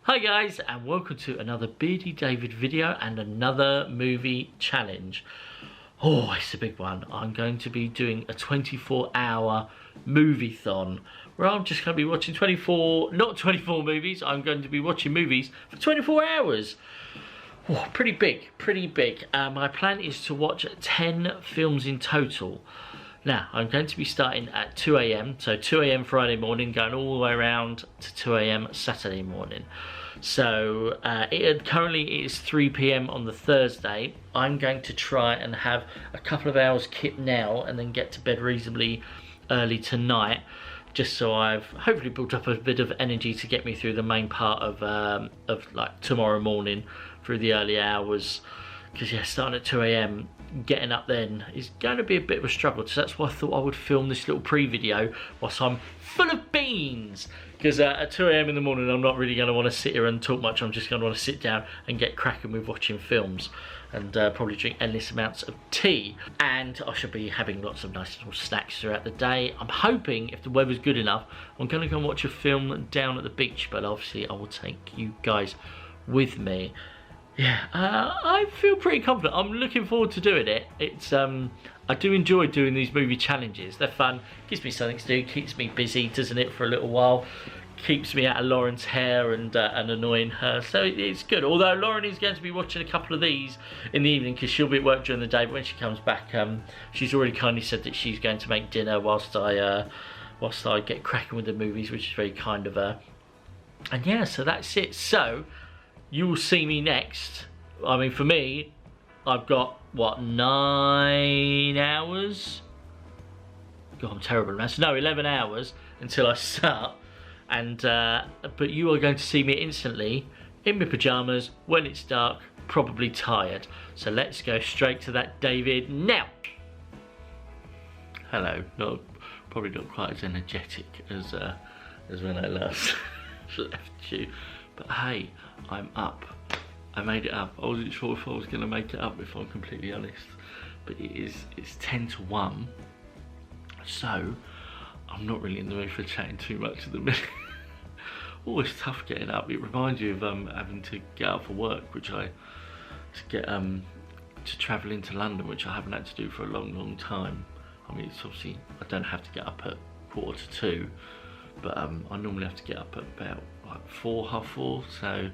Hi guys, and welcome to another Beardy David video and another movie challenge. Oh, it's a big one. I'm going to be doing a 24-hour movie-thon where I'm just going to be watching not 24 movies, I'm going to be watching movies for 24 hours. Oh, pretty big, pretty big. My plan is to watch 10 films in total. Now, I'm going to be starting at 2 AM, so 2 AM Friday morning, going all the way around to 2 AM Saturday morning. So, currently it is 3 PM on the Thursday. I'm going to try and have a couple of hours kip now and then get to bed reasonably early tonight, just so I've hopefully built up a bit of energy to get me through the main part of like tomorrow morning through the early hours. Because yeah, starting at 2 AM, getting up then is going to be a bit of a struggle. So that's why I thought I would film this little pre-video whilst I'm full of beans. Because at 2 AM in the morning, I'm not really going to want to sit here and talk much. I'm just going to want to sit down and get cracking with watching films. And probably drink endless amounts of tea. And I should be having lots of nice little snacks throughout the day. I'm hoping, if the weather's good enough, I'm going to go and watch a film down at the beach. But obviously, I will take you guys with me. Yeah, I feel pretty confident. I'm looking forward to doing it. It's I do enjoy doing these movie challenges. They're fun, gives me something to do, keeps me busy, doesn't it, for a little while. Keeps me out of Lauren's hair and annoying her, so it's good. Although Lauren is going to be watching a couple of these in the evening because she'll be at work during the day, but when she comes back, she's already kindly said that she's going to make dinner whilst I get cracking with the movies, which is very kind of her. And yeah, so that's it. So you will see me next. I mean, for me, I've got, what, 9 hours? God, I'm terrible at maths. No, 11 hours until I start. And, but you are going to see me instantly in my pyjamas when it's dark, probably tired. So let's go straight to that, David, now. Hello, probably not quite as energetic as when I last left you. But hey, I'm up. I made it up. I wasn't sure if I was going to make it up, if I'm completely honest. But it's 10 to 1. So, I'm not really in the mood for chatting too much at the minute. Oh, it's tough getting up. It reminds you of having to get up for work, to travel into London, which I haven't had to do for a long time. I mean, it's obviously, I don't have to get up at 1:45, but I normally have to get up at about like 4, half 4, so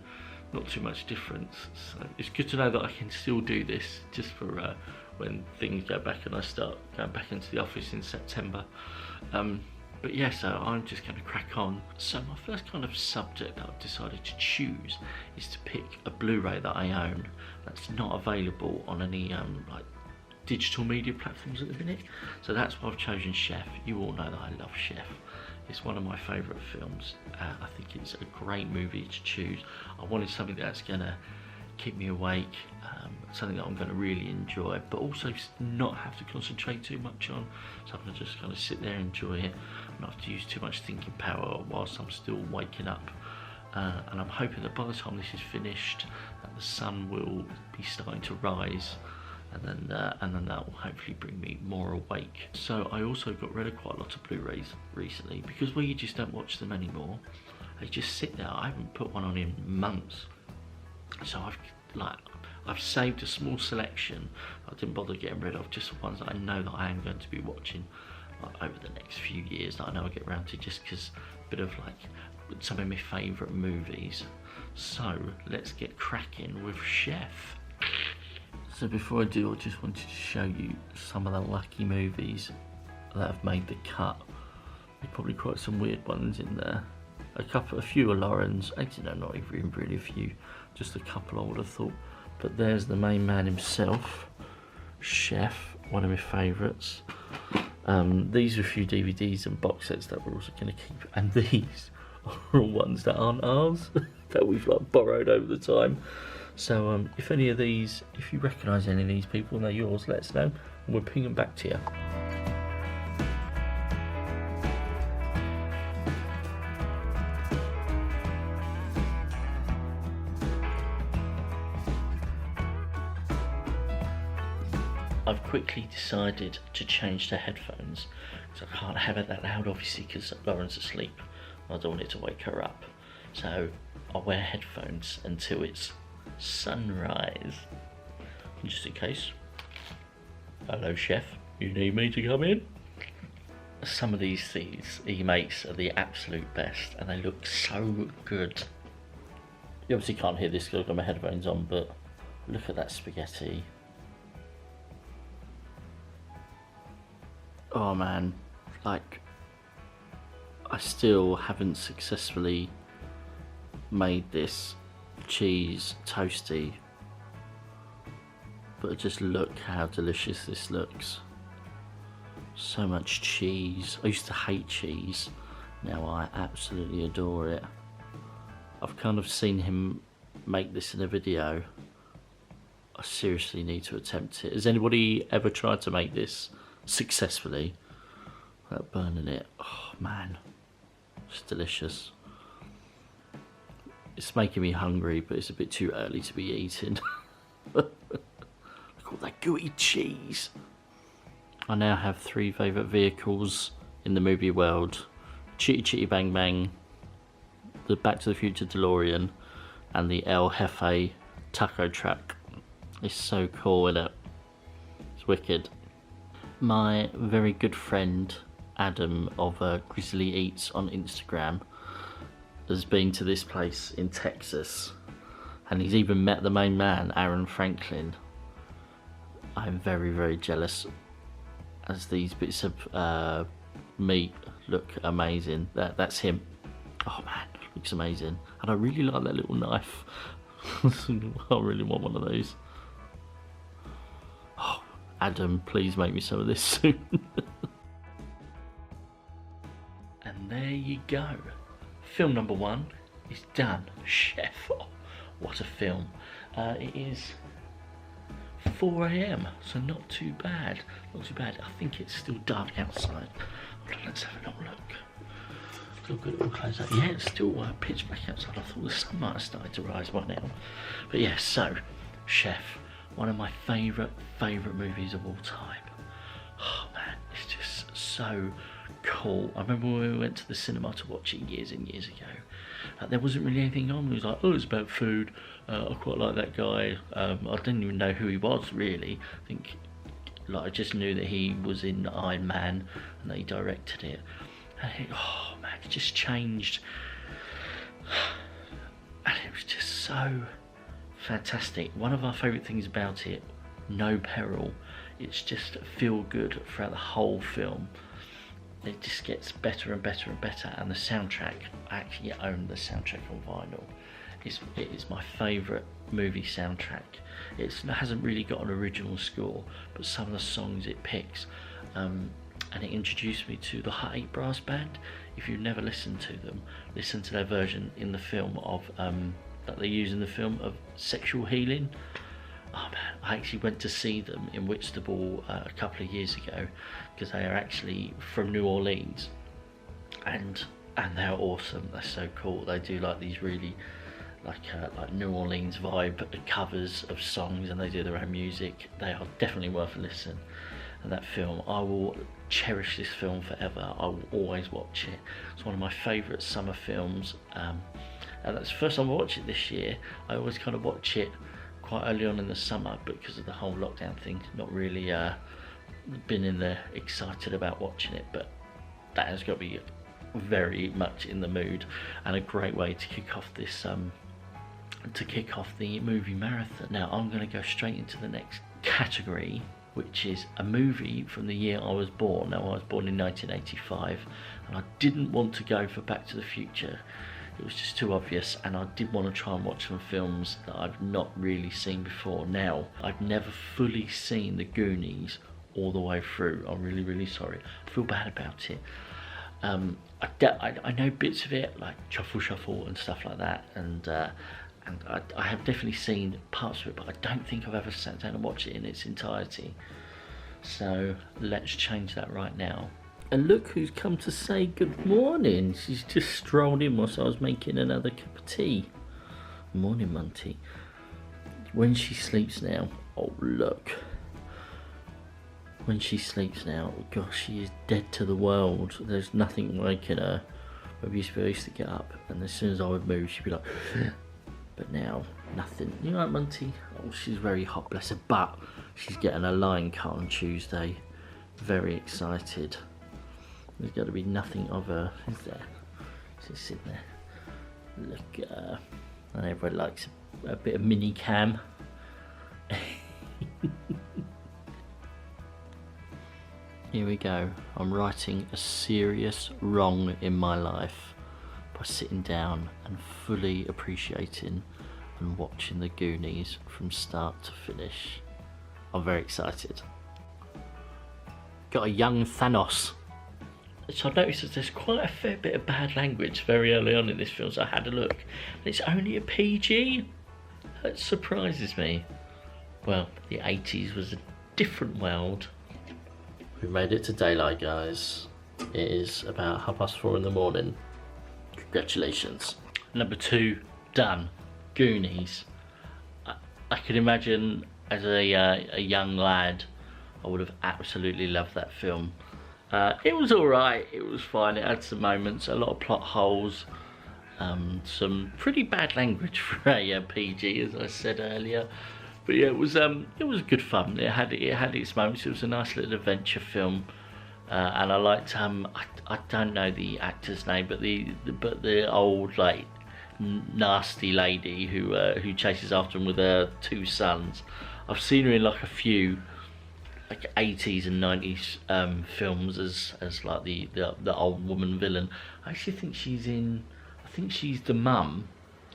not too much difference. So it's good to know that I can still do this just for when things go back and I start going back into the office in September. But yeah, so I'm just going to crack on. So my first kind of subject that I've decided to choose is to pick a Blu-ray that I own that's not available on any like digital media platforms at the minute. So that's why I've chosen Chef. You all know that I love Chef. It's one of my favourite films. I think it's a great movie to choose. I wanted something that's going to keep me awake, something that I'm going to really enjoy, but also not have to concentrate too much on. So I'm going to just kind of sit there and enjoy it, not have to use too much thinking power whilst I'm still waking up. And I'm hoping that by the time this is finished, that the sun will be starting to rise. And then that will hopefully bring me more awake. So I also got rid of quite a lot of Blu-rays recently because you just don't watch them anymore. They just sit there. I haven't put one on in months. So I've saved a small selection I didn't bother getting rid of, just the ones that I know that I am going to be watching over the next few years that I know I'll get around to, just because a bit of like some of my favourite movies. So let's get cracking with Chef. So before I do, I just wanted to show you some of the lucky movies that have made the cut. There's probably quite some weird ones in there. A few are Lauren's, actually no, not even really a few, just a couple I would have thought. But there's the main man himself, Chef, one of my favourites. These are a few DVDs and box sets that we're also going to keep, and these are all ones that aren't ours, that we've like borrowed over the time. So if any of these, if you recognise any of these people and they're yours, let us know and we'll ping them back to you. I've quickly decided to change to headphones because I can't have it that loud, obviously, because Lauren's asleep. I don't want it to wake her up. So I'll wear headphones until it's sunrise. Just in case. Hello, chef. You need me to come in? Some of these seeds he makes are the absolute best, and they look so good. You obviously can't hear this because I've got my headphones on, but look at that spaghetti. Oh man, like, I still haven't successfully made this cheese toasty, but just look how delicious this looks. So much cheese. I used to hate cheese, now I absolutely adore it. I've kind of seen him make this in a video. I seriously need to attempt it. Has anybody ever tried to make this successfully without burning it? Oh man, it's delicious. It's making me hungry, but it's a bit too early to be eating. Look at all that gooey cheese. I now have 3 favourite vehicles in the movie world: Chitty Chitty Bang Bang, the Back to the Future DeLorean, and the El Jefe taco truck. It's so cool, isn't it? It's wicked. My very good friend Adam of Grizzly Eats on Instagram has been to this place in Texas, and he's even met the main man, Aaron Franklin. I'm very, very jealous, as these bits of meat look amazing. That's him. Oh man, looks amazing. And I really like that little knife. I really want one of those. Oh, Adam, please make me some of this soon. And there you go. Film number 1 is done. Chef, oh, what a film. It is 4 AM, so not too bad. Not too bad. I think it's still dark outside. Let's have a little look. Still good, it all close up. Yeah, it's still pitch black outside. I thought the sun might have started to rise by now. But yeah, so, Chef, one of my favourite movies of all time. Oh man, it's just so cool. I remember when we went to the cinema to watch it years and years ago. There wasn't really anything on. It was like, oh, it's about food. I quite like that guy. I didn't even know who he was really. I think, like, I just knew that he was in Iron Man and that he directed it. And oh man, it just changed. And it was just so fantastic. One of our favourite things about it, no peril. It's just feel good throughout the whole film. It just gets better and better and better, and the soundtrack, I actually own the soundtrack on vinyl. It is my favourite movie soundtrack. It hasn't really got an original score, but some of the songs it picks, and it introduced me to the Hut 8 Brass Band. If you've never listened to them, listen to their version in the film of that they use in the film of Sexual Healing. Oh man, I actually went to see them in Whitstable a couple of years ago, because they are actually from New Orleans, and they're awesome. They're so cool. They do like these really like New Orleans vibe covers of songs, and they do their own music. They are definitely worth a listen. And that film, I will cherish this film forever. I will always watch it. It's one of my favourite summer films, and that's the first time I watched it this year. I always kind of watch it quite early on in the summer because of the whole lockdown thing. Not really been in there excited about watching it, but that has got me very much in the mood, and a great way to kick off this the movie marathon. Now I'm going to go straight into the next category, which is a movie from the year I was born. Now, I was born in 1985, and I didn't want to go for Back to the Future. It was just too obvious, and I did want to try and watch some films that I've not really seen before. Now, I've never fully seen the Goonies all the way through. I'm really, really sorry. I feel bad about it. I know bits of it, like Shuffle Shuffle and stuff like that, and I have definitely seen parts of it, but I don't think I've ever sat down and watched it in its entirety. So let's change that right now. And look who's come to say good morning. She's just strolled in whilst I was making another cup of tea. Morning, Monty. When she sleeps now, oh look. When she sleeps now, gosh, she is dead to the world. There's nothing waking her. Where I used to get up, and as soon as I would move, she'd be like, but now, nothing. You know what, Monty? Oh, she's very hot, bless her, but she's getting a line cut on Tuesday. Very excited. There's got to be nothing of her, is there? She's sitting there. Look, and everyone likes a bit of mini cam. Here we go. I'm righting a serious wrong in my life by sitting down and fully appreciating and watching the Goonies from start to finish. I'm very excited. Got a young Thanos. So I noticed that there's quite a fair bit of bad language very early on in this film, so I had a look. And it's only a PG? That surprises me. Well, the 80s was a different world. We made it to daylight, guys. It is about 4:30 in the morning. Congratulations. Number 2, done. Goonies. I can imagine as a young lad, I would have absolutely loved that film. It was alright, it was fine, it had some moments, a lot of plot holes, some pretty bad language for a PG, as I said earlier. But yeah, it was good fun. It had its moments. It was a nice little adventure film, and I liked I don't know the actor's name, but the old like nasty lady who chases after him with her 2 sons. I've seen her in like a few like 80s and 90s films as like the old woman villain. I actually think she's the mum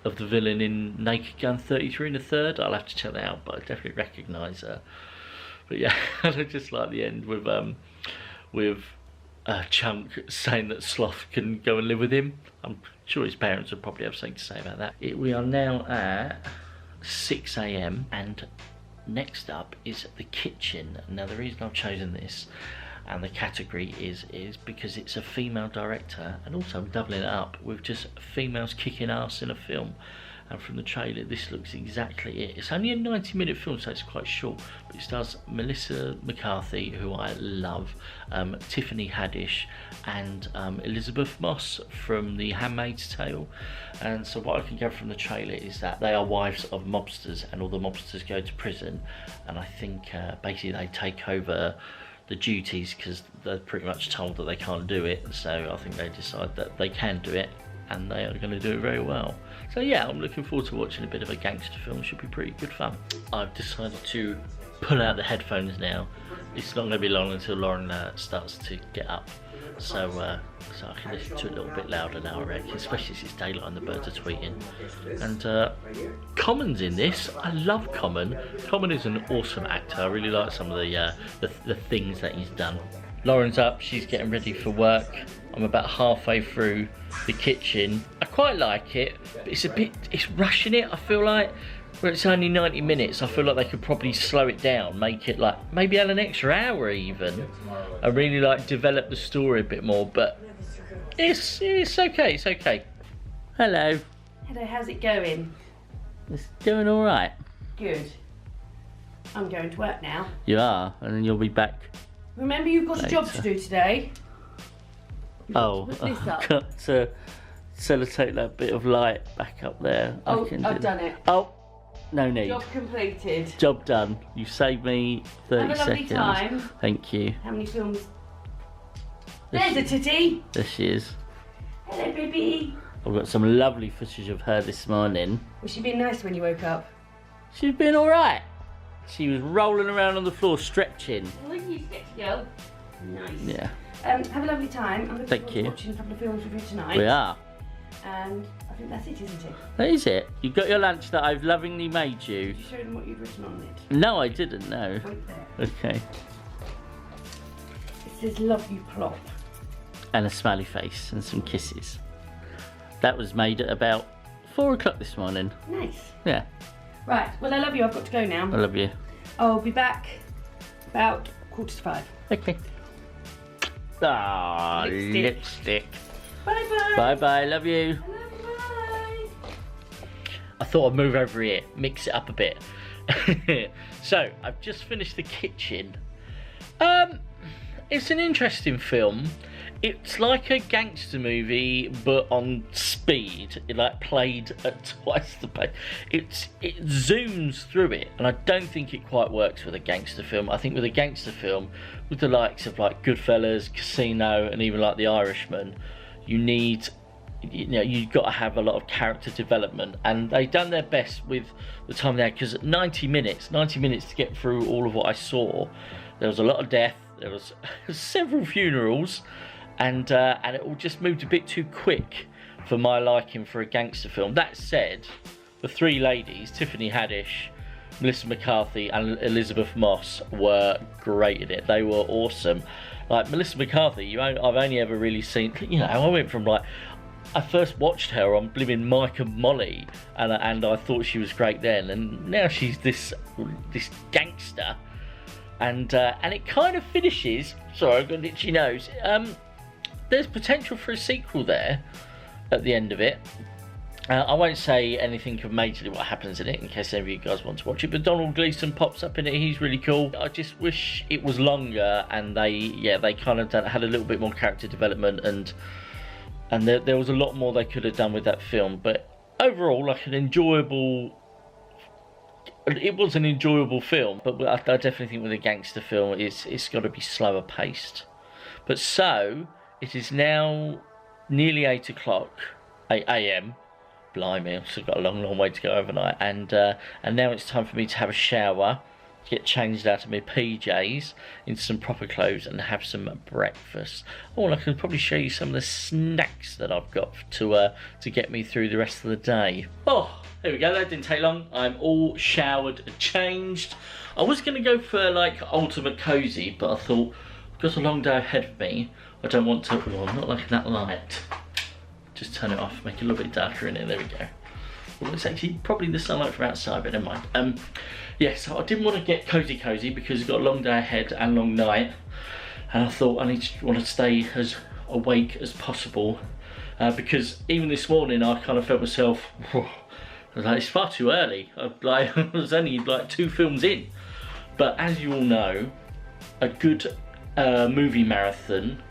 of the villain in Naked Gun 33 1/3. I'll have to check that out, but I definitely recognise her. But yeah, I just like the end with Chunk saying that Sloth can go and live with him. I'm sure his parents would probably have something to say about that. We are now at 6 AM and next up is the kitchen. Now the reason I've chosen this and the category is because it's a female director, and also I'm doubling it up with just females kicking ass in a film. And from the trailer, this looks exactly it. It's only a 90-minute film, so it's quite short, but it stars Melissa McCarthy, who I love, Tiffany Haddish, and Elizabeth Moss from The Handmaid's Tale. And so what I can get from the trailer is that they are wives of mobsters, and all the mobsters go to prison, and I think basically they take over the duties because they're pretty much told that they can't do it. So I think they decide that they can do it, and they are going to do it very well. So yeah, I'm looking forward to watching a bit of a gangster film. Should be pretty good fun. I've decided to pull out the headphones now. It's not going to be long until Lauren starts to get up, so I can listen to it a little bit louder now, I reckon, especially as it's daylight and the birds are tweeting. And Common's in this. I love Common. Common is an awesome actor. I really like some of the things that he's done. Lauren's up, she's getting ready for work. I'm about halfway through the kitchen. I quite like it, but it's rushing it, I feel like. Where it's only 90 minutes, I feel like they could probably slow it down, make it like, maybe add an extra hour even. I really like develop the story a bit more, but it's okay, it's okay. Hello. Hello, how's it going? It's doing alright. Good. I'm going to work now. You are, and then you'll be back. Remember, you've got a job to do today. Oh, I've got to sellotape that bit of light back up there. Oh, I've done it. Oh, no need. Job completed. Job done. You saved me 30 seconds. Have a lovely time. Thank you. How many films? There's a titty. There she is. Hello, baby. I've got some lovely footage of her this morning. Was she being nice when you woke up? She's been alright. She was rolling around on the floor stretching. When you get to go. Nice. Yeah. Have a lovely time. I'm looking forward to you. watching a couple of films with you tonight. We are. And I think that's it, isn't it? That is it. You got your lunch that I've lovingly made you. Did you show them what you'd written on it? No, I didn't, no. Right there. Okay. It says love you plop. And a smiley face and some kisses. That was made at about 4 o'clock this morning. Nice. Yeah. Right, well I love you, I've got to go now. I love you. I'll be back about 5:15. Okay. Ah, lipstick. Bye bye. Bye bye, love you. I love you, bye. I thought I'd move over here, mix it up a bit. So, I've just finished the kitchen. It's an interesting film. It's like a gangster movie, but on speed. It like played at twice the pace. It zooms through it, and I don't think it quite works with a gangster film. I think with a gangster film, with the likes of like Goodfellas, Casino, and even like The Irishman, you've got to have a lot of character development, and they've done their best with the time they had, because 90 minutes to get through all of what I saw. There was a lot of death. There was several funerals. And it all just moved a bit too quick for my liking for a gangster film. That said, the three ladies, Tiffany Haddish, Melissa McCarthy and Elizabeth Moss, were great in it. They were awesome. Like Melissa McCarthy, I've only ever really seen, I went from like, I first watched her on blimmin' Mike and Molly, and I thought she was great then, and now she's this gangster, and it kind of finishes. Sorry, I've got an itchy nose. There's potential for a sequel there at the end of it. I won't say anything of majorly what happens in it in case any of you guys want to watch it, but Donald Gleeson pops up in it. He's really cool. I just wish it was longer, and they kind of had a little bit more character development, and there was a lot more they could have done with that film. But overall, like it was an enjoyable film, but I definitely think with a gangster film, it's got to be slower paced. But so, it is now nearly 8 a.m. Blimey, I've still got a long way to go overnight. And now it's time for me to have a shower, get changed out of my PJs into some proper clothes, and have some breakfast. Oh, and I can probably show you some of the snacks that I've got to get me through the rest of the day. Oh, there we go. That didn't take long. I'm all showered and changed. I was going to go for like ultimate cozy, but I thought, I've got a long day ahead of me. I don't want to. Well, I'm not liking that light. Just turn it off, make it a little bit darker in it. There we go. Well, it's actually probably the sunlight from outside, but never mind. Yeah, so I didn't want to get cozy because I've got a long day ahead and long night, and I thought want to stay as awake as possible, because even this morning I kind of felt myself. I was like, it's far too early. I was only like 2 films in, but as you all know, a good movie marathon,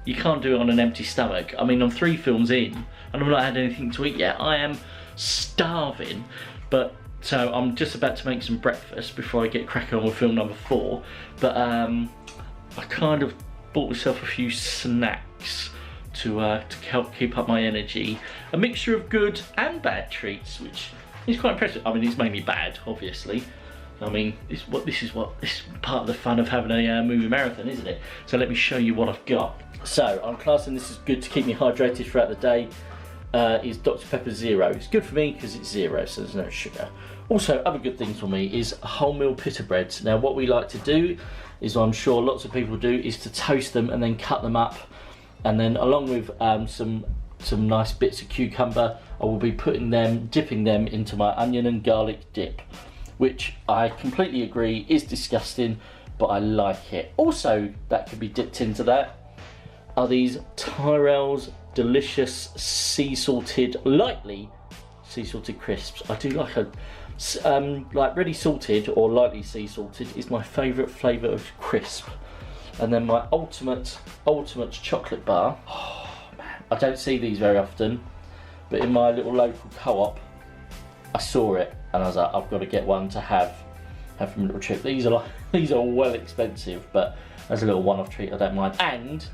you can't do it on an empty stomach. I mean, I'm 3 films in and I've not had anything to eat yet. I am starving, but so I'm just about to make some breakfast before I get cracking on with film number 4. But I kind of bought myself a few snacks to help keep up my energy. A mixture of good and bad treats, which is quite impressive. I mean, it's mainly bad, obviously. I mean, this is part of the fun of having a movie marathon, isn't it? So let me show you what I've got. So I'm classing this as good to keep me hydrated throughout the day. Is Dr Pepper Zero. It's good for me because it's zero, so there's no sugar. Also, other good things for me is wholemeal pita breads. Now, what we like to do is, I'm sure lots of people do, is to toast them and then cut them up, and then along with some nice bits of cucumber, I will be dipping them into my onion and garlic dip, which I completely agree is disgusting, but I like it. Also, that could be dipped into that are these Tyrell's delicious lightly sea salted crisps. I do like like ready salted or lightly sea salted is my favourite flavour of crisp. And then my ultimate chocolate bar. Oh man, I don't see these very often, but in my little local co-op, I saw it and I was like, I've got to get one to have from a little trip. These are well expensive, but as a little one-off treat, I don't mind. And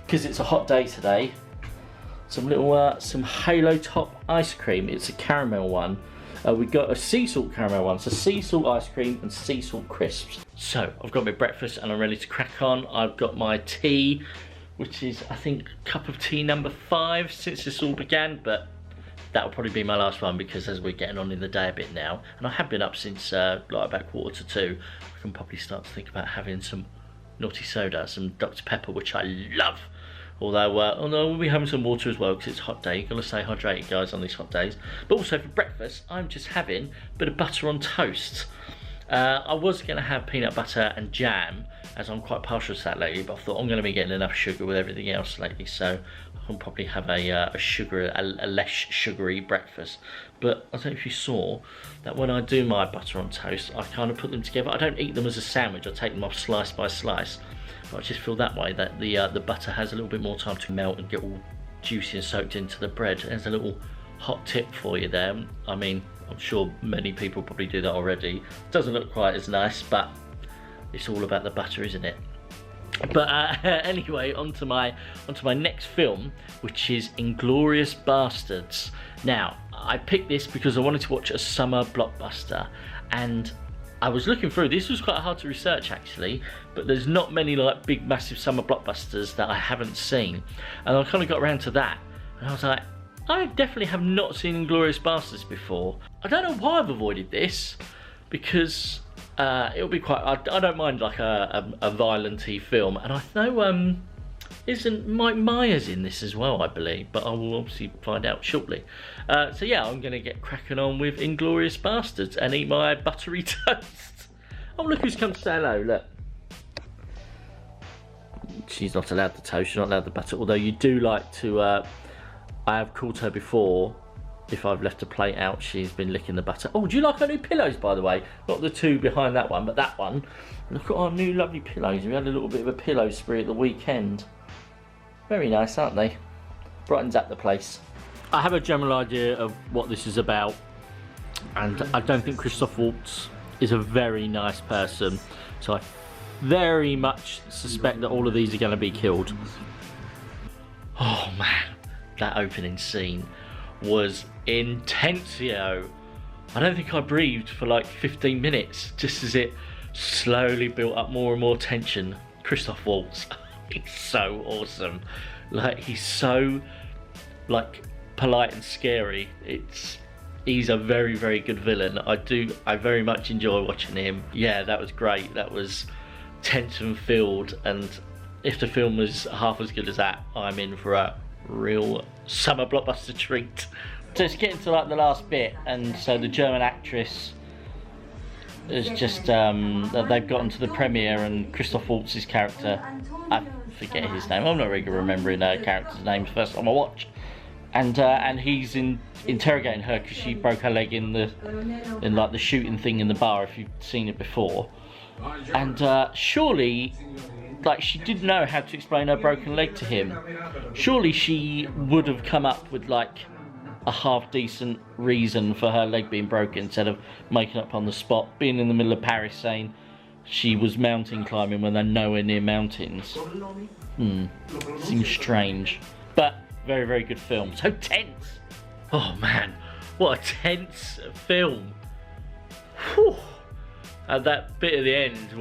because it's a hot day today, some Halo Top ice cream. It's a caramel one. We got a sea salt caramel one, so sea salt ice cream and sea salt crisps. So I've got my breakfast and I'm ready to crack on. I've got my tea, which is I think cup of tea number 5 since this all began, but that'll probably be my last one because as we're getting on in the day a bit now, and I have been up since like about 1:45, I can probably start to think about having some naughty soda, some Dr Pepper, which I love. Although we'll be having some water as well because it's a hot day. You've got to stay hydrated, guys, on these hot days. But also for breakfast, I'm just having a bit of butter on toast. I was going to have peanut butter and jam, as I'm quite partial to that lately, but I thought I'm going to be getting enough sugar with everything else lately, so I can probably have a less sugary breakfast. But I don't know if you saw that when I do my butter on toast, I kind of put them together. I don't eat them as a sandwich, I take them off slice by slice. But I just feel that way, that the butter has a little bit more time to melt and get all juicy and soaked into the bread. There's a little hot tip for you there. I mean, I'm sure many people probably do that already. Doesn't look quite as nice, but it's all about the butter, isn't it? But anyway, onto my next film, which is Inglourious Basterds. Now, I picked this because I wanted to watch a summer blockbuster, and I was looking through. This was quite hard to research actually, but there's not many like big massive summer blockbusters that I haven't seen, and I kind of got around to that, and I was like, I definitely have not seen Inglourious Basterds before. I don't know why I've avoided this, because it'll be quite. I don't mind like a violent-y film, and I know isn't Mike Myers in this as well, I believe, but I will obviously find out shortly. So yeah, I'm going to get cracking on with Inglourious Basterds and eat my buttery toast. Oh, look who's come to say hello, look. She's not allowed the toast, she's not allowed the butter, although you do like to, I have called her before, if I've left a plate out, she's been licking the butter. Oh, do you like our new pillows, by the way? Not the two behind that one, but that one. Look at our new lovely pillows. We had a little bit of a pillow spree at the weekend. Very nice, aren't they? Brightens up the place. I have a general idea of what this is about, and I don't think Christoph Waltz is a very nice person, so I very much suspect that all of these are going to be killed. Oh man, that opening scene was intensio. I don't think I breathed for like 15 minutes, just as it slowly built up more and more tension. Christoph Waltz, he's so awesome. Like, he's so like polite and scary. He's a very, very good villain. I very much enjoy watching him. Yeah, that was great. That was tension filled, and if the film was half as good as that, I'm in for a real summer blockbuster treat. So it's getting to like the last bit, and so the German actress is just they've gotten to the premiere, and Christoph Waltz's character, I forget his name, I'm not really remembering her character's name, first time I watched, and he's interrogating her because she broke her leg in like the shooting thing in the bar, if you've seen it before, and surely, like, she didn't know how to explain her broken leg to him. Surely she would have come up with like a half decent reason for her leg being broken, instead of making up on the spot, being in the middle of Paris saying she was mountain climbing when they're nowhere near mountains. Seems strange, but very, very good film. So tense. Oh man, what a tense film. Whew. At that bit at the end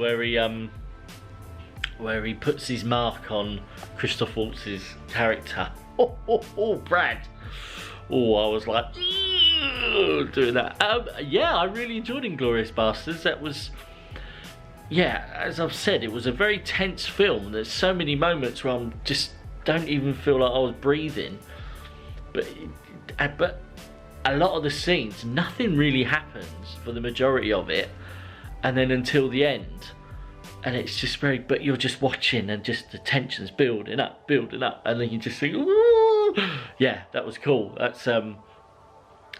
where he puts his mark on Christoph Waltz's character. Oh, Brad. Oh, I was like, doing that. Yeah, I really enjoyed Inglourious Basterds. That was, yeah, as I've said, it was a very tense film. There's so many moments where I'm just don't even feel like I was breathing. But a lot of the scenes, nothing really happens for the majority of it, and then until the end. And it's just very, but you're just watching, and just the tension's building up, and then you just think, ooh. Yeah, that was cool. That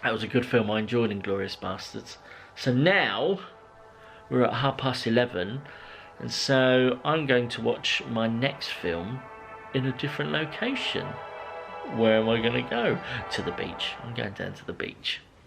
was a good film. I enjoyed Inglourious Basterds. So now we're at 11:30, and so I'm going to watch my next film in a different location. Where am I going to go? To the beach. I'm going down to the beach.